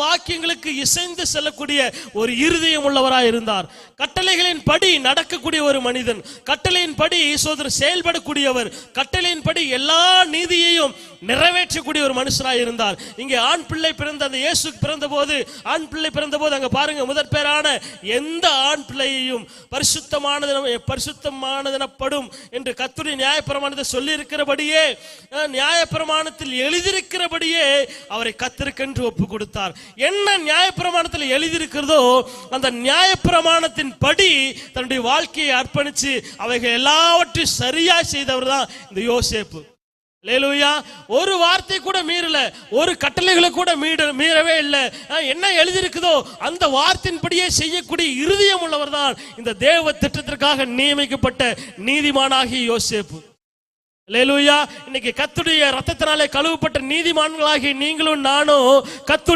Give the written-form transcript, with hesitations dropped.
வாக்கியங்களுக்கு இசைந்து செல்லக்கூடிய ஒரு இருதயம் உள்ளவராய் இருந்தார். கட்டளைகளின் படி நடக்கக்கூடிய ஒரு மனிதன், கட்டளையின் படி சோதரர் செயல்படக்கூடியவர், கட்டளையின் படி எல்லா நீதியையும் நிறைவேற்றக்கூடிய ஒரு மனுஷராய் இருந்தார். இங்கே ஆண் பிள்ளை பிறந்த அந்த இயேசு பிறந்த போது, ஆண் பிள்ளை பிறந்த போது அங்க பாருங்க, முதற் பேரான எந்த ஆண் பிள்ளையையும் பரிசுத்தமானதெனப்படும் என்று கர்த்தருடைய நியாயப்பிரமாணத்தை சொல்லி இருக்கிறபடியே, நியாயப்பிரமாணத்தில் எழுதியிருக்கிறபடியே அவரை கர்த்தருக்கென்று ஒப்பு கொடுத்தார். என்ன நியாயப்பிரமாணத்தில் எழுதியிருக்கிறதோ அந்த நியாயப்பிரமாணத்தின் படி தன்னுடைய வாழ்க்கையை அர்ப்பணிச்சு அவைகள் எல்லாவற்றையும் சரியா செய்தவர் தான் இந்த யோசேப்பு. அல்லேலூயா. ஒரு வார்த்தை கூட மீறல, ஒரு கட்டளைகளை கூட மீறவே இல்லை. என்ன எழுதியிருக்குதோ அந்த வார்த்தையின்படியே செய்யக்கூடிய இருதயம் உள்ளவர் தான் இந்த தேவ திட்டத்திற்காக நியமிக்கப்பட்ட நீதிமானாகிய யோசேப்பு. அல்லேலூயா. இன்னைக்கு கர்த்தருடைய ரத்தத்தினாலே கழுவப்பட்ட நீதிமான்களாகிய நீங்களும் நானும் கர்த்தருடைய